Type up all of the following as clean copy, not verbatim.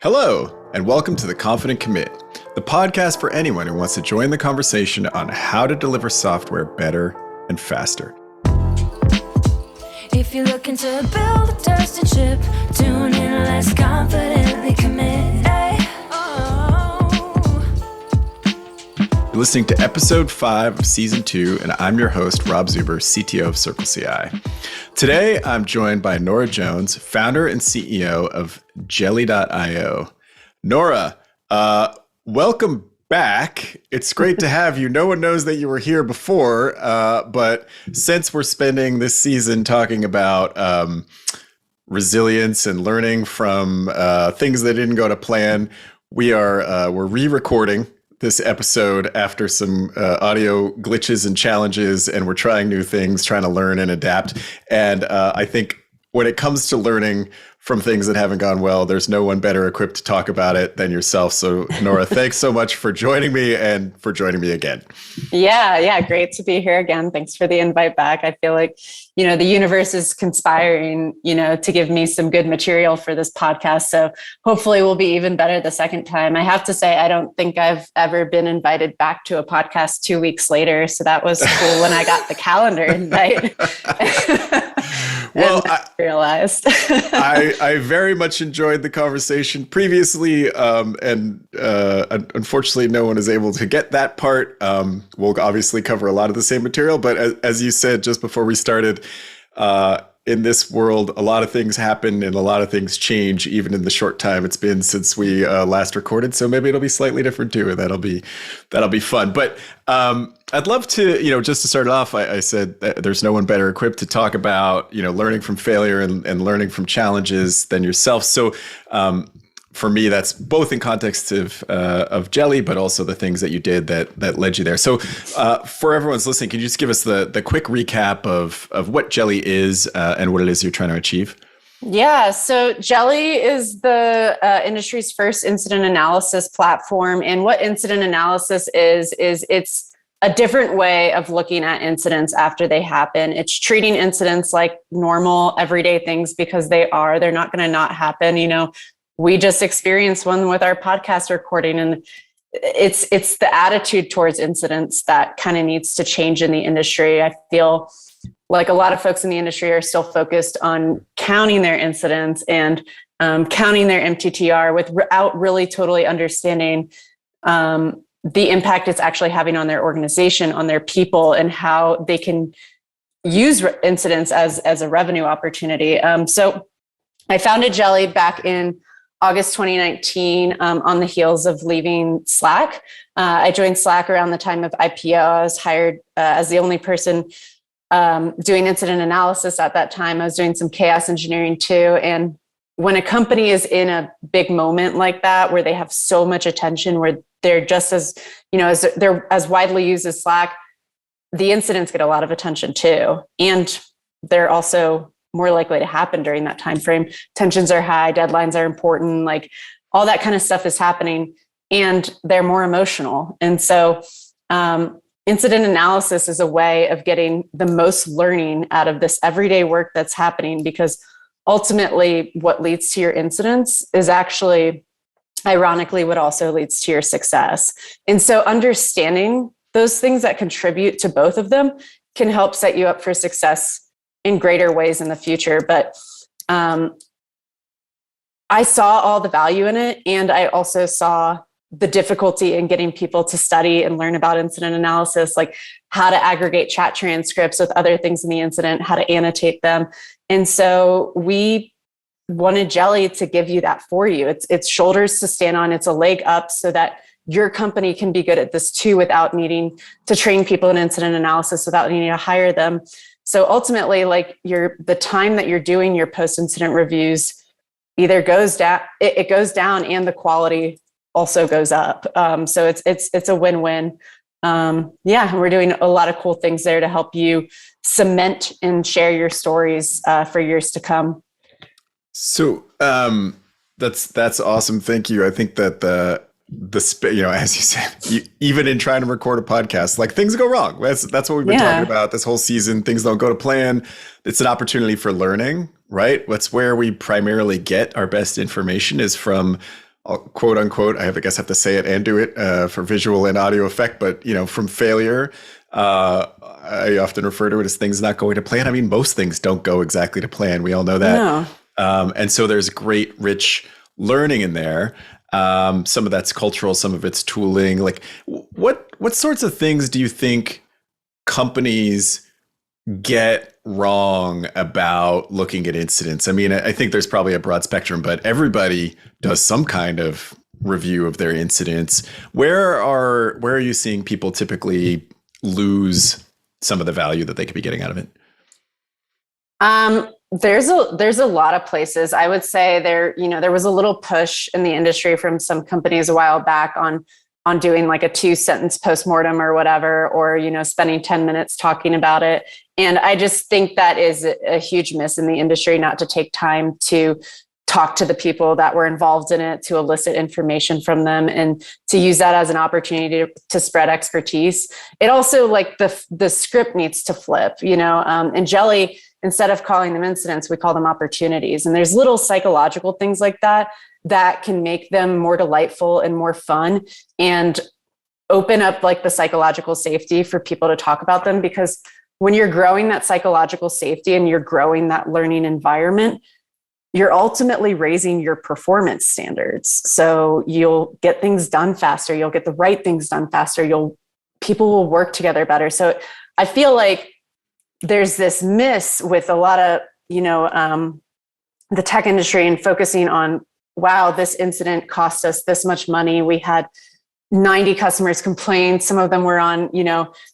Hello, and welcome to The Confident Commit, the podcast for anyone who wants to join the conversation on how to deliver software better and faster. If you're looking to build a trusted ship, tune in, let's confidently commit. You're listening to episode 5 of season 2, and I'm your host, Rob Zuber, CTO of CircleCI. Today, I'm joined by Nora Jones, founder and CEO of Jeli.io. Nora, welcome back. It's great to have you. No one knows that you were here before, but since we're spending this season talking about resilience and learning from things that didn't go to plan, we're re-recording this episode after some audio glitches and challenges, and we're trying new things, trying to learn and adapt. And I think when it comes to learning from things that haven't gone well, there's no one better equipped to talk about it than yourself. So Nora, thanks so much for joining me and for joining me again. Yeah. Great to be here again. Thanks for the invite back. I feel like, the universe is conspiring, to give me some good material for this podcast. So hopefully we'll be even better the second time. I have to say, I don't think I've ever been invited back to a podcast 2 weeks later. So that was cool when I got the calendar invite. Well, I realized. I very much enjoyed the conversation previously, and unfortunately, no one is able to get that part. We'll obviously cover a lot of the same material, but as you said just before we started, in this world, a lot of things happen and a lot of things change, even in the short time it's been since we last recorded. So maybe it'll be slightly different too, and that'll be fun. But I'd love to, just to start off, I said that there's no one better equipped to talk about, learning from failure and learning from challenges than yourself. So for me, that's both in context of Jeli, but also the things that you did that led you there. So for everyone's listening, can you just give us the quick recap of what Jeli is and what it is you're trying to achieve? Yeah, so Jeli is the industry's first incident analysis platform. And what incident analysis is it's a different way of looking at incidents after they happen. It's treating incidents like normal, everyday things because they're not going to not happen. We just experienced one with our podcast recording, and it's the attitude towards incidents that kind of needs to change in the industry. I feel like a lot of folks in the industry are still focused on counting their incidents and counting their MTTR without really totally understanding the impact it's actually having on their organization, on their people, and how they can use incidents as a revenue opportunity. So I founded Jeli back in August 2019 on the heels of leaving Slack. I joined Slack around the time of IPO. I was hired as the only person doing incident analysis at that time. I was doing some chaos engineering too. And when a company is in a big moment like that, where they have so much attention, where they're just as they're as widely used as Slack, the incidents get a lot of attention too. And they're also more likely to happen during that time frame. Tensions are high, deadlines are important, like all that kind of stuff is happening, and they're more emotional. And so incident analysis is a way of getting the most learning out of this everyday work that's happening, because ultimately what leads to your incidents is actually, ironically, what also leads to your success. And so understanding those things that contribute to both of them can help set you up for success in greater ways in the future. But I saw all the value in it. And I also saw the difficulty in getting people to study and learn about incident analysis, like how to aggregate chat transcripts with other things in the incident, how to annotate them. And so we wanted Jeli to give you that for you. It's shoulders to stand on. It's a leg up so that your company can be good at this too, without needing to train people in incident analysis, without needing to hire them. So ultimately, like the time that you're doing your post-incident reviews either goes down, it goes down, and the quality also goes up. So it's a win-win. We're doing a lot of cool things there to help you cement and share your stories for years to come. So that's awesome. Thank you. I think that as you said, even in trying to record a podcast, like things go wrong. That's what we've been talking about this whole season. Things don't go to plan. It's an opportunity for learning, right? That's where we primarily get our best information, is from quote unquote, I guess have to say it and do it for visual and audio effect, but from failure, I often refer to it as things not going to plan. I mean, most things don't go exactly to plan. We all know that. No. And so there's great, rich learning in there. Some of that's cultural, some of it's tooling. Like what sorts of things do you think companies get wrong about looking at incidents? I mean, I think there's probably a broad spectrum, but everybody does some kind of review of their incidents. Where are you seeing people typically lose some of the value that they could be getting out of it? There's a lot of places. I would say there was a little push in the industry from some companies a while back on doing like a 2-sentence postmortem or whatever, or, spending 10 minutes talking about it. And I just think that is a huge miss in the industry, not to take time to talk to the people that were involved in it, to elicit information from them, and to use that as an opportunity to spread expertise. It also, like, the script needs to flip, and Jeli, instead of calling them incidents, we call them opportunities. And there's little psychological things like that can make them more delightful and more fun, and open up like the psychological safety for people to talk about them. Because when you're growing that psychological safety and you're growing that learning environment, you're ultimately raising your performance standards. So you'll get things done faster. You'll get the right things done faster. People will work together better. So I feel like there's this miss with a lot of, the tech industry, and focusing on, wow, this incident cost us this much money. We had 90 customers complain. Some of them were on,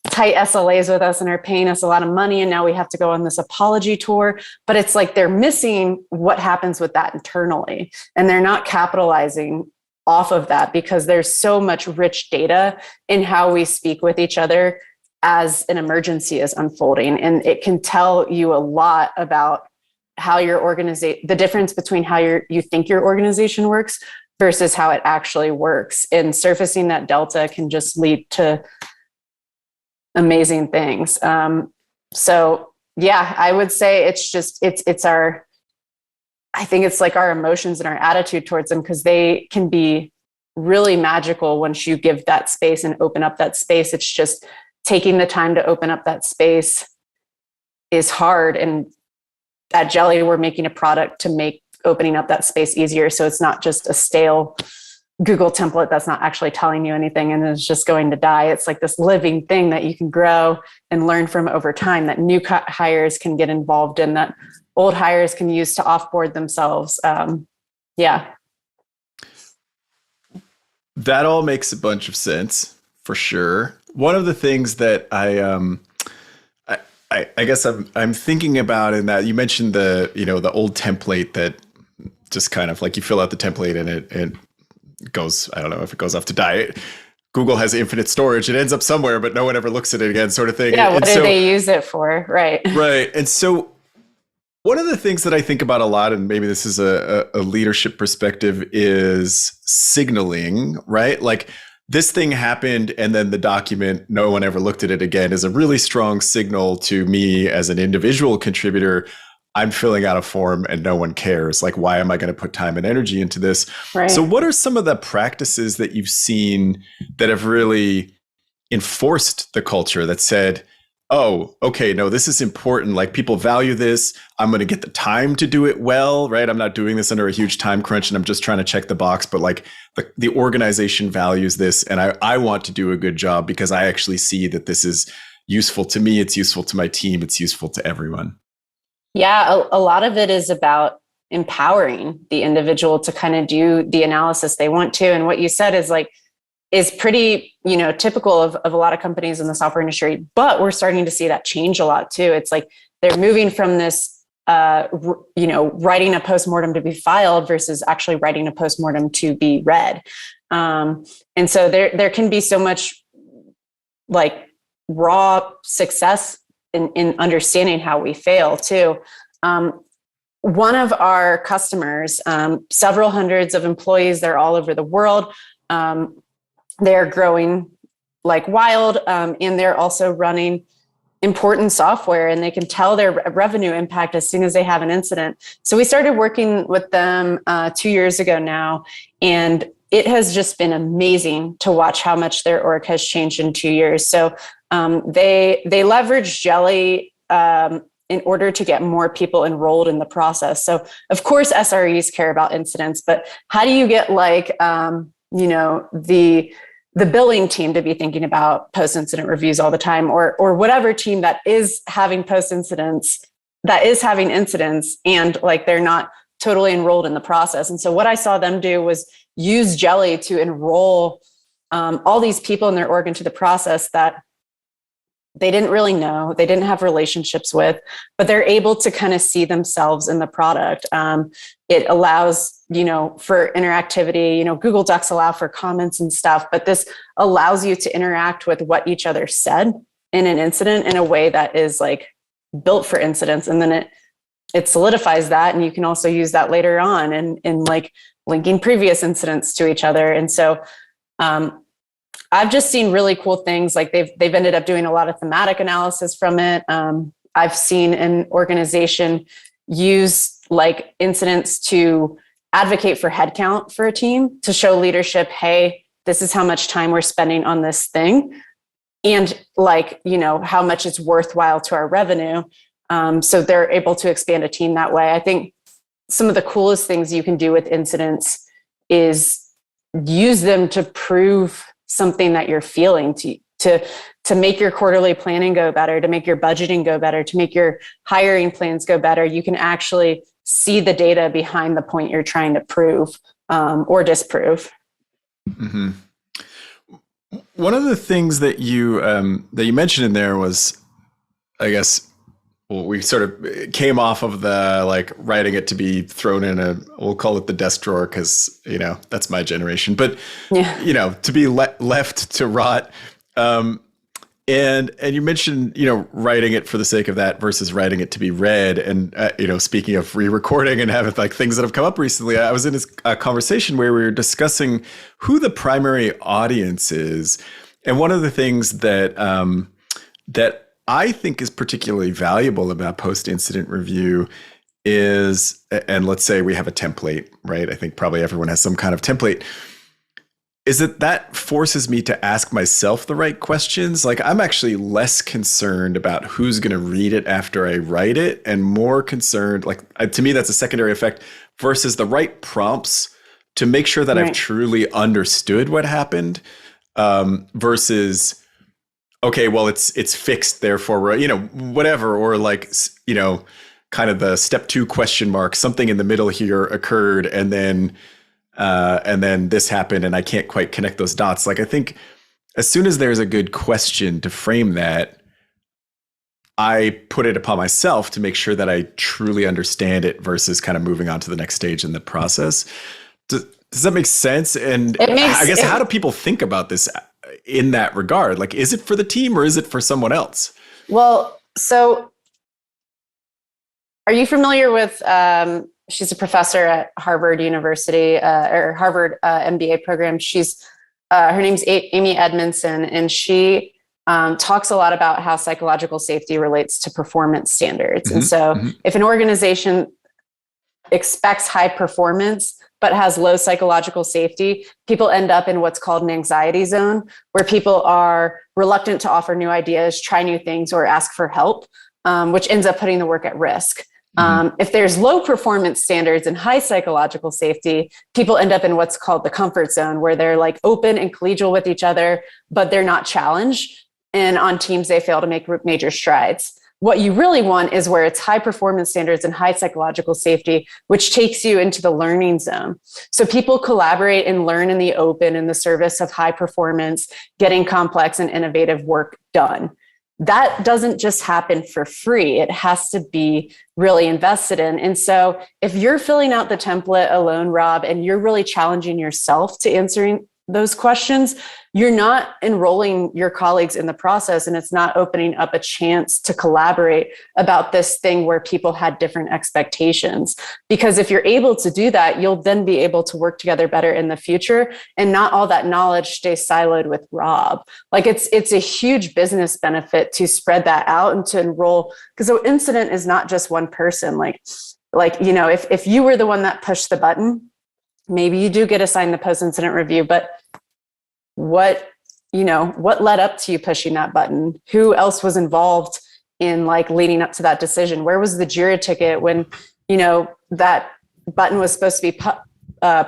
tight SLAs with us and are paying us a lot of money. And now we have to go on this apology tour. But it's like they're missing what happens with that internally. And they're not capitalizing off of that, because there's so much rich data in how we speak with each other as an emergency is unfolding. And it can tell you a lot about how your organization, the difference between how you think your organization works versus how it actually works. And surfacing that delta can just lead to amazing things. So yeah, I would say I think it's like our emotions and our attitude towards them, because they can be really magical once you give that space and open up that space. It's just taking the time to open up that space is hard. And at Jeli, we're making a product to make opening up that space easier. So it's not just a stale Google template that's not actually telling you anything and is just going to die. It's like this living thing that you can grow and learn from over time, that new hires can get involved in, that old hires can use to offboard themselves. Yeah. That all makes a bunch of sense, for sure. One of the things that I guess I'm thinking about, in that you mentioned the old template that just kind of like you fill out the template and it goes, I don't know if it goes off to die. Google has infinite storage. It ends up somewhere, but no one ever looks at it again, sort of thing. Yeah, what do they use it for? Right. Right. And so one of the things that I think about a lot, and maybe this is a leadership perspective, is signaling, right? Like, this thing happened and then the document, no one ever looked at it again, is a really strong signal to me as an individual contributor. I'm filling out a form and no one cares. Like, why am I going to put time and energy into this? Right. So what are some of the practices that you've seen that have really enforced the culture that said, oh, okay, no, this is important. Like, people value this. I'm going to get the time to do it well, right? I'm not doing this under a huge time crunch and I'm just trying to check the box, but like the organization values this, and I want to do a good job because I actually see that this is useful to me. It's useful to my team. It's useful to everyone. Yeah, a lot of it is about empowering the individual to kind of do the analysis they want to. And what you said is pretty, typical of a lot of companies in the software industry, but we're starting to see that change a lot too. It's like they're moving from this, writing a postmortem to be filed versus actually writing a postmortem to be read. And so there can be so much like raw success in understanding how we fail too. One of our customers, several hundreds of employees, they're all over the world. They're growing like wild, and they're also running important software, and they can tell their revenue impact as soon as they have an incident. So we started working with them 2 years ago now, and it has just been amazing to watch how much their org has changed in 2 years. So they leveraged Jeli in order to get more people enrolled in the process. So of course, SREs care about incidents, but how do you get the billing team to be thinking about post-incident reviews all the time, or whatever team that is having post-incidents, that is having incidents, and like they're not totally enrolled in the process. And so what I saw them do was use Jeli to enroll all these people in their org into the process that they didn't really know, they didn't have relationships with, but they're able to kind of see themselves in the product. It allows, for interactivity, Google Docs allow for comments and stuff, but this allows you to interact with what each other said in an incident in a way that is like built for incidents. And then it solidifies that. And you can also use that later on in like linking previous incidents to each other. And so, I've just seen really cool things. Like they've ended up doing a lot of thematic analysis from it. I've seen an organization use like incidents to advocate for headcount for a team, to show leadership, hey, this is how much time we're spending on this thing, and like, how much it's worthwhile to our revenue. So they're able to expand a team that way. I think some of the coolest things you can do with incidents is use them to prove something that you're feeling, to make your quarterly planning go better, to make your budgeting go better, to make your hiring plans go better. You can actually see the data behind the point you're trying to prove or disprove. Mm-hmm. One of the things that you mentioned in there was, I guess, we sort of came off of the like writing it to be thrown in we'll call it the desk drawer, because that's my generation, but to be left to rot. And you mentioned writing it for the sake of that versus writing it to be read. And speaking of re-recording and having like things that have come up recently, I was in a conversation where we were discussing who the primary audience is, and one of the things that I think is particularly valuable about post-incident review is, and let's say we have a template, right? I think probably everyone has some kind of template, is that forces me to ask myself the right questions. Like I'm actually less concerned about who's going to read it after I write it, and more concerned, like to me, that's a secondary effect versus the right prompts to make sure that I've truly understood what happened versus, okay, well, it's fixed, therefore, whatever, or like, kind of the step 2 question mark, something in the middle here occurred, and then this happened, and I can't quite connect those dots. Like, I think as soon as there's a good question to frame that, I put it upon myself to make sure that I truly understand it versus kind of moving on to the next stage in the process. Does that make sense? And I guess, how do people think about this in that regard? Like, is it for the team or is it for someone else? Well, so are you familiar with, she's a professor at Harvard University or Harvard MBA program. Her name's Amy Edmondson, and she talks a lot about how psychological safety relates to performance standards. Mm-hmm. And so if an organization expects high performance, but has low psychological safety, people end up in what's called an anxiety zone, where people are reluctant to offer new ideas, try new things, or ask for help, which ends up putting the work at risk. If there's low performance standards and high psychological safety, people end up in what's called the comfort zone, where they're like open and collegial with each other, but they're not challenged. And on teams, they fail to make major strides. What you really want is where it's high performance standards and high psychological safety, which takes you into the learning zone. So people collaborate and learn in the open in the service of high performance, getting complex and innovative work done. That doesn't just happen for free. It has to be really invested in. And so if you're filling out the template alone, Rob, and you're really challenging yourself to those questions, you're not enrolling your colleagues in the process, and it's not opening up a chance to collaborate about this thing where people had different expectations. Because if you're able to do that, you'll then be able to work together better in the future, and not all that knowledge stays siloed with Rob. Like it's a huge business benefit to spread that out and to enroll, because an incident is not just one person. If you were the one that pushed the button, maybe you do get assigned the post-incident review, but what led up to you pushing that button? Who else was involved in leading up to that decision? Where was the JIRA ticket when, that button was supposed to be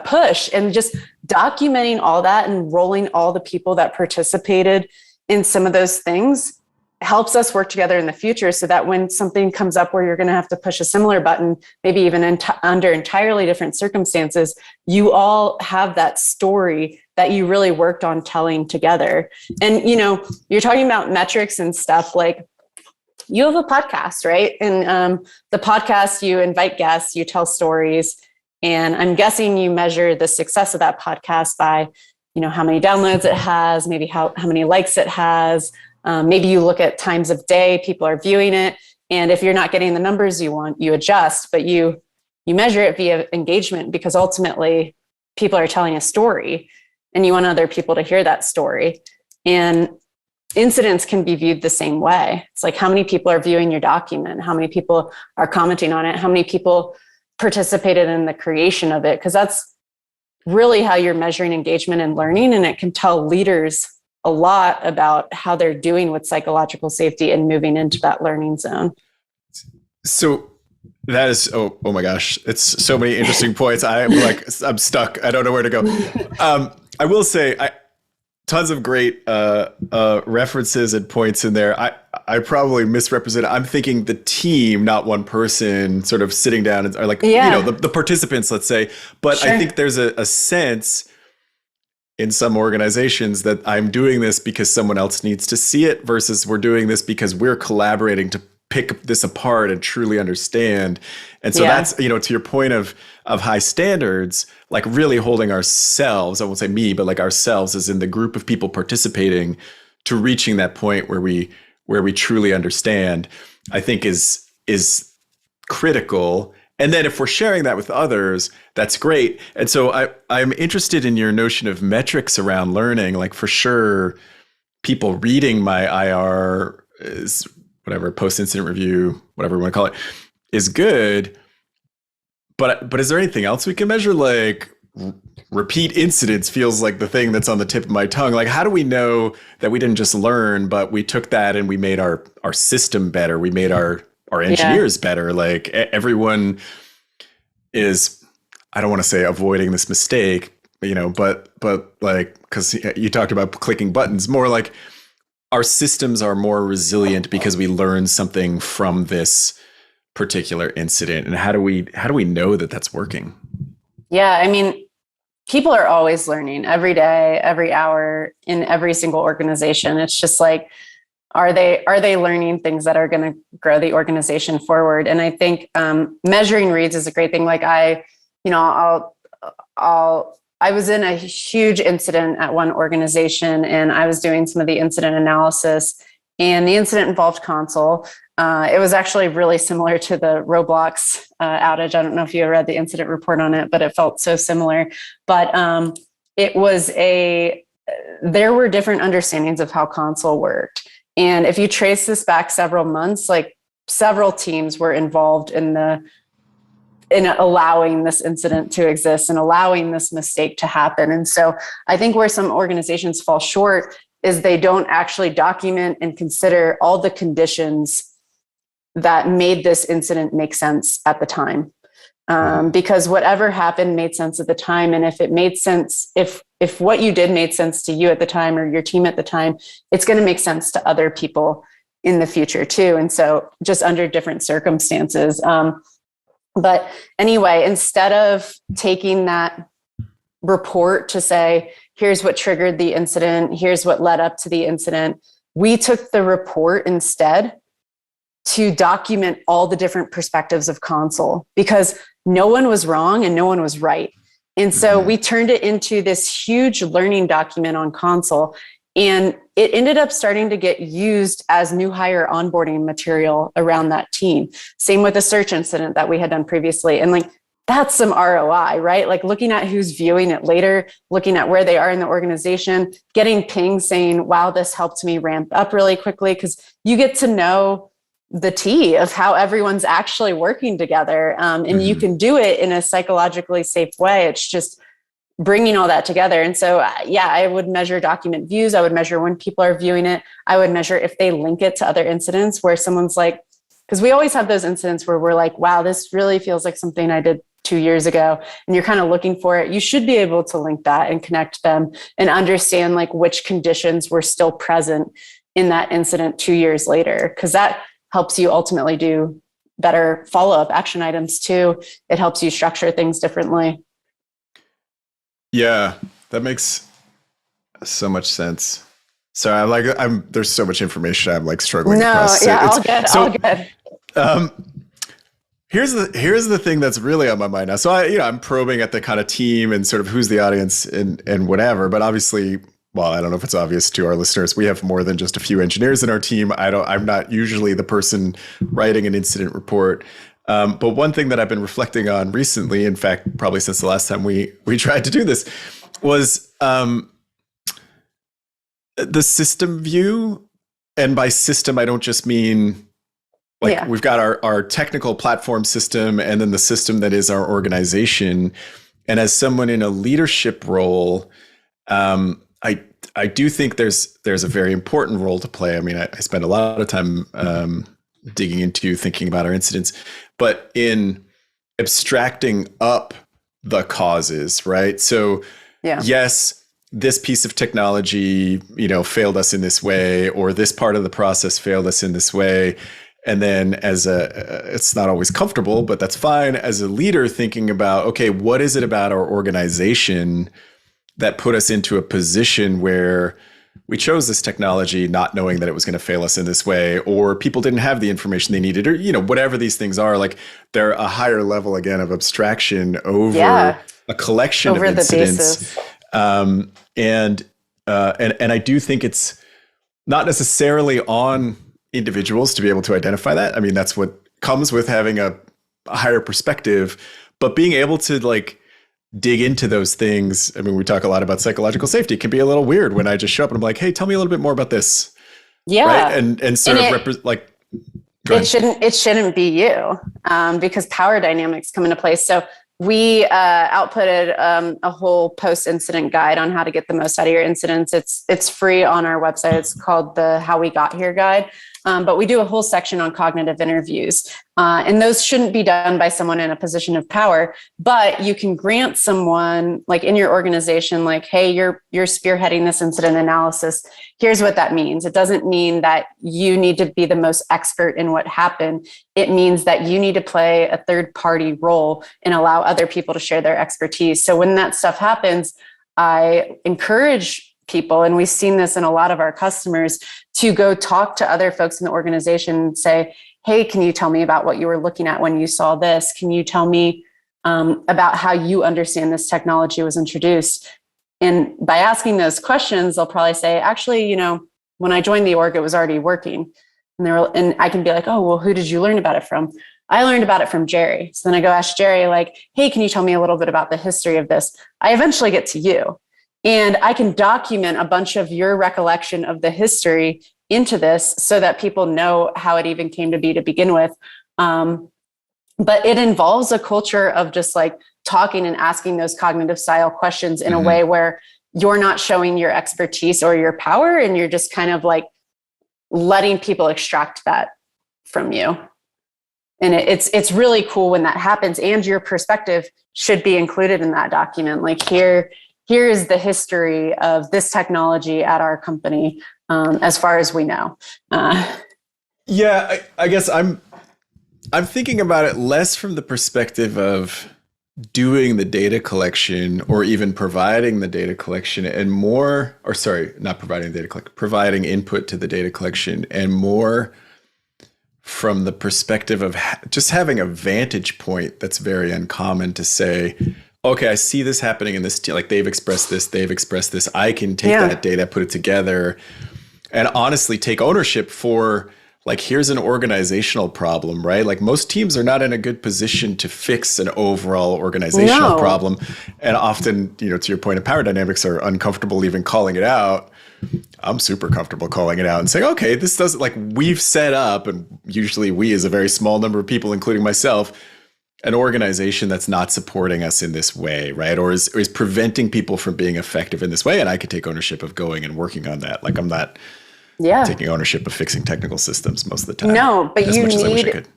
pushed? And just documenting all that and rolling all the people that participated in some of those things helps us work together in the future, so that when something comes up where you're going to have to push a similar button, maybe even under entirely different circumstances, you all have that story that you really worked on telling together. And, you're talking about metrics and stuff. Like, you have a podcast, right? And the podcast, you invite guests, you tell stories, and I'm guessing you measure the success of that podcast by, how many downloads it has, maybe how many likes it has. Maybe you look at times of day people are viewing it, and if you're not getting the numbers you want, you adjust. But you measure it via engagement, because ultimately people are telling a story, and you want other people to hear that story. And incidents can be viewed the same way. It's like, how many people are viewing your document? How many people are commenting on it? How many people participated in the creation of it? Because that's really how you're measuring engagement and learning, and it can tell leaders a lot about how they're doing with psychological safety and moving into that learning zone. So that is, oh my gosh, it's so many interesting points. I'm stuck. I don't know where to go. I will say, tons of great references and points in there. I probably misrepresent. I'm thinking the team, not one person, sort of sitting down and the participants, let's say. But sure. I think there's a sense in some organizations that I'm doing this because someone else needs to see it, versus we're doing this because we're collaborating to pick this apart and truly understand. And so that's, to your point of high standards, like really holding ourselves, I won't say me, but like ourselves as in the group of people participating, to reaching that point where we truly understand, I think is critical. And then if we're sharing that with others, that's great. And so I'm interested in your notion of metrics around learning. Like, for sure, people reading my IR is whatever, post-incident review, whatever we want to call it, is good. But is there anything else we can measure? Like, repeat incidents feels like the thing that's on the tip of my tongue. Like, how do we know that we didn't just learn, but we took that and we made our system better? We made our engineers better. Like, everyone is, I don't want to say avoiding this mistake, but like, because you talked about clicking buttons, more like our systems are more resilient because we learned something from this particular incident. And how do we know that that's working? Yeah, I mean, people are always learning every day, every hour, in every single organization. It's just like, are they learning things that are going to grow the organization forward? And I think measuring reads is a great thing. Like, I was in a huge incident at one organization, and I was doing some of the incident analysis, and the incident involved console. It was actually really similar to the Roblox outage. I don't know if you read the incident report on it, but it felt so similar. But there were different understandings of how console worked. And if you trace this back several months, like, several teams were involved in allowing this incident to exist and allowing this mistake to happen. And so I think where some organizations fall short is they don't actually document and consider all the conditions that made this incident make sense at the time. Because whatever happened made sense at the time. And if it made sense, if what you did made sense to you at the time or your team at the time, it's going to make sense to other people in the future too. And so just under different circumstances. But anyway, instead of taking that report to say, here's what triggered the incident, here's what led up to the incident, we took the report instead to document all the different perspectives of console, because no one was wrong and no one was right. And so we turned it into this huge learning document on console. And it ended up starting to get used as new hire onboarding material around that team. Same with the search incident that we had done previously. And like, that's some ROI, right? Like looking at who's viewing it later, looking at where they are in the organization, getting pings saying, wow, this helped me ramp up really quickly, because you get to know the tea of how everyone's actually working together. And you can do it in a psychologically safe way. It's just bringing all that together. And so, yeah, I would measure document views. I would measure when people are viewing it. I would measure if they link it to other incidents where someone's like, because we always have those incidents where we're like, wow, this really feels like something I did 2 years ago, and you're kind of looking for it. You should be able to link that and connect them and understand like which conditions were still present in that incident 2 years later, because that helps you ultimately do better follow-up action items too. It helps you structure things differently. Yeah, that makes so much sense. So there's so much information I'm like struggling to process. All good. Here's the thing that's really on my mind now. So I'm probing at the kind of team and sort of who's the audience and whatever, but obviously, well, I don't know if it's obvious to our listeners, we have more than just a few engineers in our team. I'm not usually the person writing an incident report. But one thing that I've been reflecting on recently, in fact, probably since the last time we tried to do this, was the system view. And by system, I don't just mean we've got our technical platform system and then the system that is our organization. And as someone in a leadership role, I do think there's a very important role to play. I mean, I spend a lot of time digging into thinking about our incidents, but in abstracting up the causes, right? So yes, this piece of technology, failed us in this way, or this part of the process failed us in this way. And then it's not always comfortable, but that's fine. As a leader, thinking about, okay, what is it about our organization that put us into a position where we chose this technology not knowing that it was going to fail us in this way, or people didn't have the information they needed, or, whatever these things are, like they're a higher level again of abstraction over a collection of incidents. And I do think it's not necessarily on individuals to be able to identify that. I mean, that's what comes with having a higher perspective, but being able to like dig into those things. I mean, we talk a lot about psychological safety. It can be a little weird when I just show up and I'm like, hey, tell me a little bit more about this. Yeah. Right. And sort of it shouldn't be you, because power dynamics come into place. So we outputted a whole post-incident guide on how to get the most out of your incidents. It's free on our website. It's called the How We Got Here guide. But we do a whole section on cognitive interviews. And those shouldn't be done by someone in a position of power, but you can grant someone like in your organization, like, hey, you're spearheading this incident analysis. Here's what that means. It doesn't mean that you need to be the most expert in what happened. It means that you need to play a third party role and allow other people to share their expertise. So when that stuff happens, I encourage people, and we've seen this in a lot of our customers, to go talk to other folks in the organization and say, hey, can you tell me about what you were looking at when you saw this? Can you tell me about how you understand this technology was introduced? And by asking those questions, they'll probably say, actually, when I joined the org, it was already working. And I can be like, oh, well, who did you learn about it from? I learned about it from Jerry. So then I go ask Jerry, like, hey, can you tell me a little bit about the history of this? I eventually get to you. And I can document a bunch of your recollection of the history into this so that people know how it even came to be to begin with. But it involves a culture of just like talking and asking those cognitive style questions in a way where you're not showing your expertise or your power, and you're just kind of like letting people extract that from you. And it's really cool when that happens, and your perspective should be included in that document. Like here is the history of this technology at our company, as far as we know. Yeah, I guess I'm thinking about it less from the perspective of doing the data collection or even providing the data collection, and more, or sorry, not providing data collection, providing input to the data collection, and more from the perspective of just having a vantage point that's very uncommon to say, okay, I see this happening in this team. Like they've expressed this. I can take that data, put it together, and honestly take ownership for like, here's an organizational problem, right? Like most teams are not in a good position to fix an overall organizational problem. And often, to your point, of power dynamics are uncomfortable even calling it out. I'm super comfortable calling it out and saying, okay, this doesn't, like, we've set up, and usually we as a very small number of people, including myself, an organization that's not supporting us in this way, right? Or is preventing people from being effective in this way. And I could take ownership of going and working on that. Like I'm not taking ownership of fixing technical systems most of the time. No, but as you much as I wish I need, could.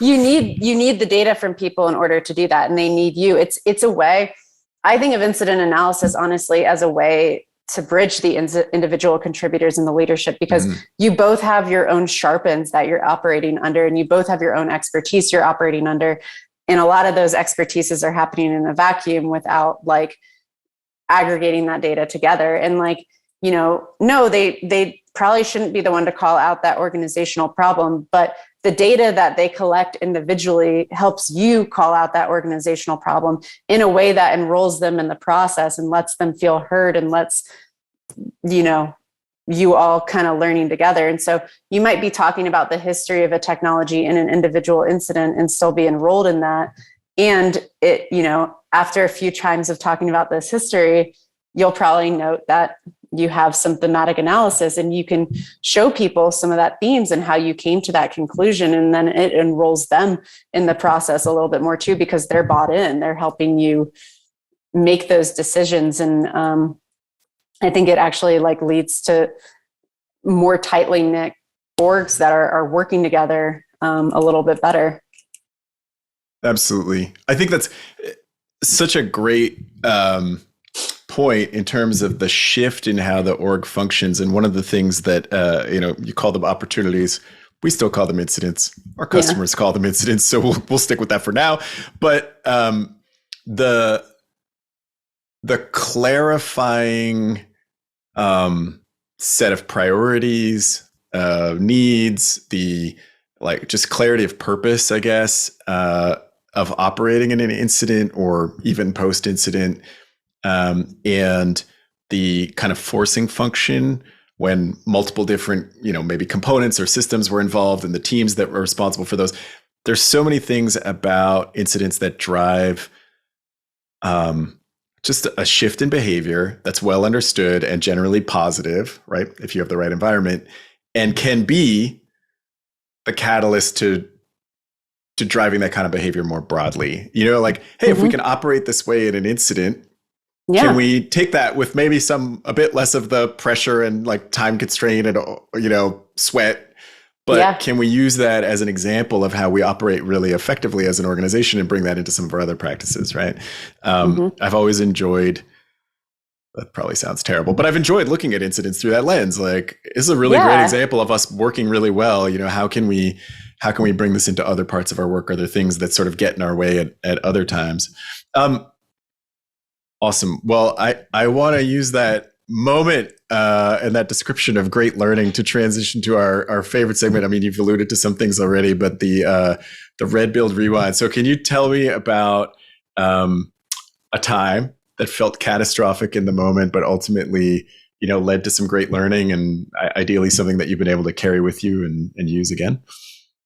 you need the data from people in order to do that. And they need you. It's a way, I think of incident analysis, honestly, as a way to bridge the individual contributors in the leadership, because you both have your own sharpens that you're operating under, and you both have your own expertise you're operating under. And a lot of those expertises are happening in a vacuum without like aggregating that data together. And like, no, they probably shouldn't be the one to call out that organizational problem, but the data that they collect individually helps you call out that organizational problem in a way that enrolls them in the process and lets them feel heard and lets, you all kind of learning together. And so you might be talking about the history of a technology in an individual incident and still be enrolled in that. And it, after a few times of talking about this history, you'll probably note that you have some thematic analysis and you can show people some of that themes and how you came to that conclusion. And then it enrolls them in the process a little bit more too, because they're bought in, they're helping you make those decisions. And I think it actually like leads to more tightly knit orgs that are working together a little bit better. Absolutely. I think that's such a great point in terms of the shift in how the org functions. And one of the things that, you call them opportunities, we still call them incidents. Our customers call them incidents. So we'll stick with that for now. But the clarifying set of priorities, needs, the like just clarity of purpose, I guess, of operating in an incident or even post-incident, and the kind of forcing function when multiple different, maybe components or systems were involved and the teams that were responsible for those. There's so many things about incidents that drive just a shift in behavior that's well understood and generally positive, right? If you have the right environment, and can be the catalyst to driving that kind of behavior more broadly. Like, hey, if we can operate this way in an incident, can we take that with maybe a bit less of the pressure and like time constraint and, sweat, but can we use that as an example of how we operate really effectively as an organization and bring that into some of our other practices, right? I've always enjoyed, that probably sounds terrible, but I've enjoyed looking at incidents through that lens. Like, this is a really great example of us working really well. How can we bring this into other parts of our work? Are there things that sort of get in our way at other times? Awesome. Well, I want to use that moment and that description of great learning to transition to our favorite segment. I mean, you've alluded to some things already, but the red build rewind. So can you tell me about a time that felt catastrophic in the moment, but ultimately, led to some great learning and ideally something that you've been able to carry with you and use again?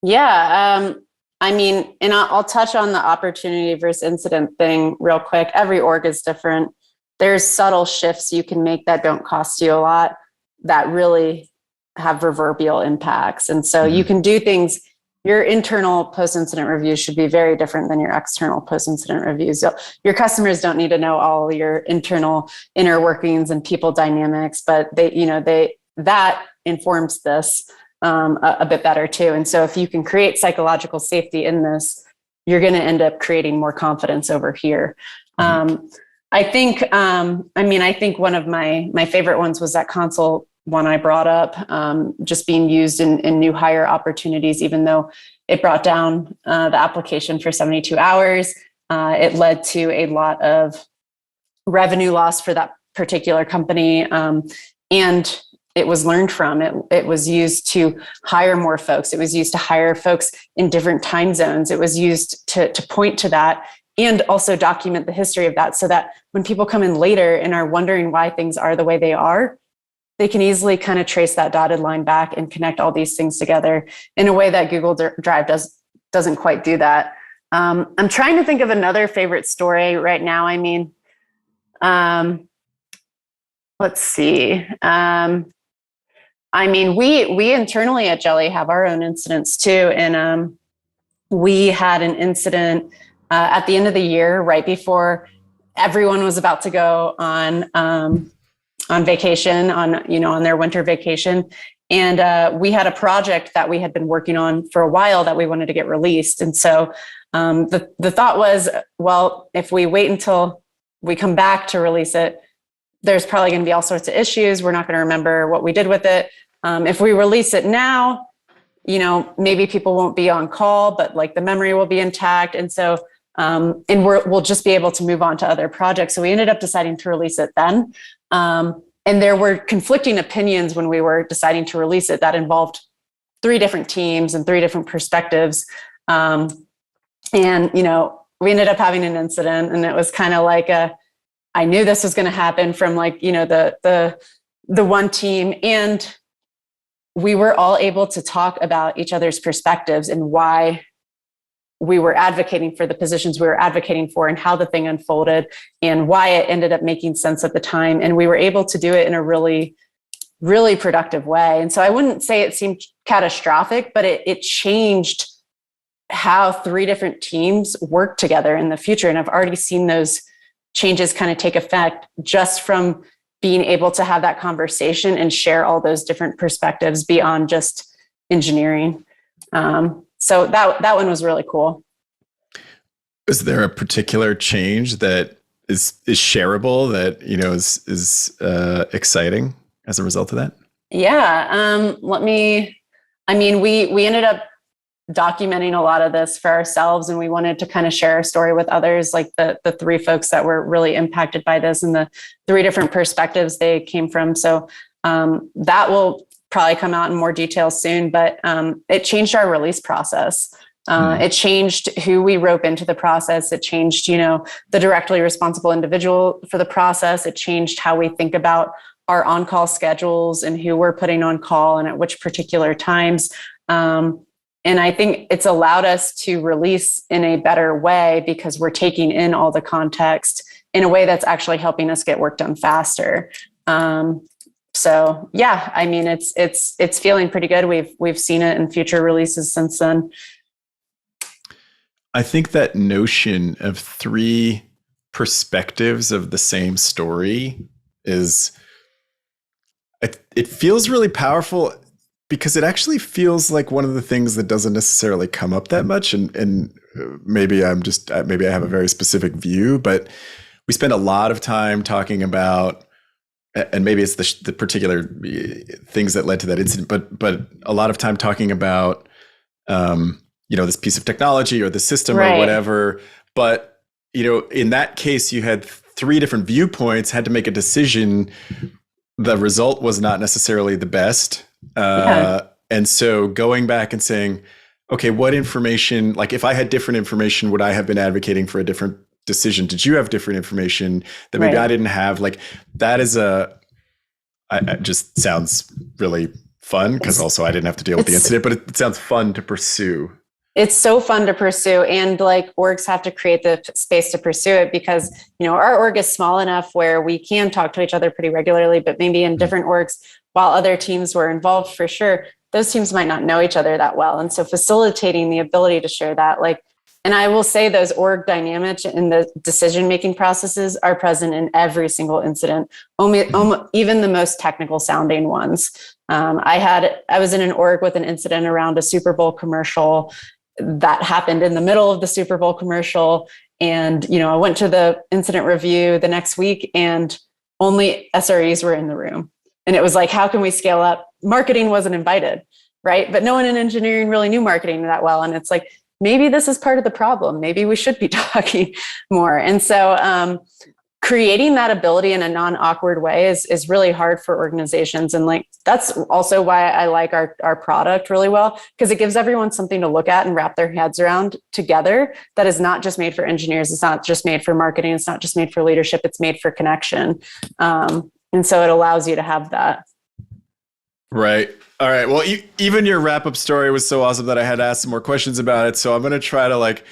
Yeah. And I'll touch on the opportunity versus incident thing real quick. Every org is different. There's subtle shifts you can make that don't cost you a lot that really have reverberant impacts. And so you can do things. Your internal post-incident reviews should be very different than your external post-incident reviews. So your customers don't need to know all your internal inner workings and people dynamics, but that informs this a bit better too. And so if you can create psychological safety in this, you're going to end up creating more confidence over here. I think one of my favorite ones was that console one I brought up, just being used in new hire opportunities, even though it brought down the application for 72 hours. It led to a lot of revenue loss for that particular company. And it was learned from. It was used to hire more folks. It was used to hire folks in different time zones. It was used to point to that and also document the history of that so that when people come in later and are wondering why things are the way they are, they can easily kind of trace that dotted line back and connect all these things together in a way that Google Drive doesn't quite do that. I'm trying to think of another favorite story right now. I mean, let's see. We internally at Jeli have our own incidents too. And we had an incident at the end of the year, right before everyone was about to go on vacation, on their winter vacation. And we had a project that we had been working on for a while that we wanted to get released. And so the thought was, well, if we wait until we come back to release it, there's probably going to be all sorts of issues. We're not going to remember what we did with it. If we release it now, maybe people won't be on call, but like the memory will be intact. And so, we'll just be able to move on to other projects. So we ended up deciding to release it then. And there were conflicting opinions when we were deciding to release it that involved 3 different teams and 3 different perspectives. And, we ended up having an incident, and it was kind of like I knew this was going to happen from the one team, and we were all able to talk about each other's perspectives and why we were advocating for the positions we were advocating for and how the thing unfolded and why it ended up making sense at the time. And we were able to do it in a really, really productive way. And so I wouldn't say it seemed catastrophic, but it changed how 3 different teams work together in the future. And I've already seen those changes kind of take effect just from being able to have that conversation and share all those different perspectives beyond just engineering. So that one was really cool. Is there a particular change that is shareable that, is exciting as a result of that? Yeah. We ended up documenting a lot of this for ourselves, and we wanted to kind of share our story with others, like the 3 folks that were really impacted by this and the 3 different perspectives they came from. So that will probably come out in more detail soon, but it changed our release process. It changed who we rope into the process. It changed, the directly responsible individual for the process. It changed how we think about our on-call schedules and who we're putting on call and at which particular times. And I think it's allowed us to release in a better way because we're taking in all the context in a way that's actually helping us get work done faster. So yeah, it's feeling pretty good. We've seen it in future releases since then. I think that notion of 3 perspectives of the same story it feels really powerful, because it actually feels like one of the things that doesn't necessarily come up that much. And maybe I have a very specific view, but we spend a lot of time talking about, and maybe it's the particular things that led to that incident, but a lot of time talking about, this piece of technology or the system or whatever. But, in that case, you had 3 different viewpoints, had to make a decision. The result was not necessarily the best. And so going back and saying, okay, what information, like if I had different information, would I have been advocating for a different decision? Did you have different information that maybe I didn't have? Like that is it just sounds really fun, because also I didn't have to deal with the incident, but it sounds fun to pursue. It's so fun to pursue, and like orgs have to create the space to pursue it because, our org is small enough where we can talk to each other pretty regularly, but maybe in different orgs, while other teams were involved for sure, those teams might not know each other that well. And so facilitating the ability to share that, and I will say those org dynamics and the decision-making processes are present in every single incident, even the most technical sounding ones. I was in an org with an incident around a Super Bowl commercial that happened in the middle of the Super Bowl commercial. And, I went to the incident review the next week and only SREs were in the room. And it was like, how can we scale up? Marketing wasn't invited, right? But no one in engineering really knew marketing that well. And it's like, maybe this is part of the problem. Maybe we should be talking more. And so creating that ability in a non-awkward way is really hard for organizations. And like, that's also why I like our product really well, because it gives everyone something to look at and wrap their heads around together. That is not just made for engineers. It's not just made for marketing. It's not just made for leadership. It's made for connection. And so it allows you to have that. Right. All right. Well, even your wrap-up story was so awesome that I had to ask some more questions about it. So I'm going to try to like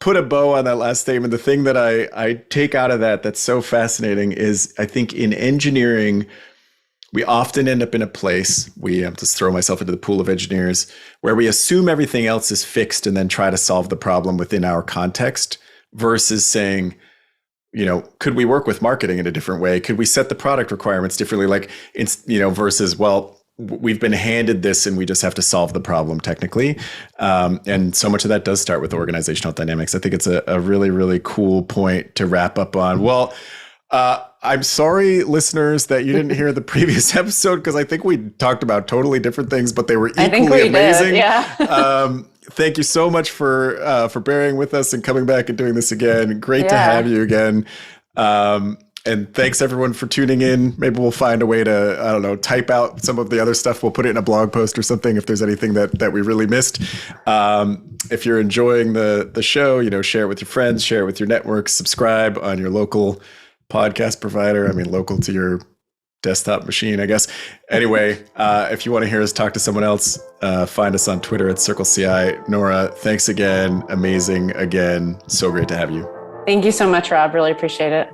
put a bow on that last statement. The thing that I take out of that's so fascinating is I think in engineering, we often end up in a place, I'm just throw myself into the pool of engineers, where we assume everything else is fixed and then try to solve the problem within our context versus saying, could we work with marketing in a different way? Could we set the product requirements differently? Like, versus, well, we've been handed this and we just have to solve the problem technically. And so much of that does start with organizational dynamics. I think it's a really, really cool point to wrap up on. Well, I'm sorry, listeners, that you didn't hear the previous episode, because I think we talked about totally different things, but they were equally amazing. Did, yeah. Thank you so much for bearing with us and coming back and doing this again. Great to have you again. And thanks everyone for tuning in. Maybe we'll find a way to, type out some of the other stuff. We'll put it in a blog post or something if there's anything that we really missed. If you're enjoying the show, share it with your friends, share it with your networks, subscribe on your local podcast provider. I mean, local to your desktop machine, I guess. Anyway, if you want to hear us talk to someone else, find us on Twitter at CircleCI. Nora, thanks again. Amazing again. So great to have you. Thank you so much, Rob. Really appreciate it.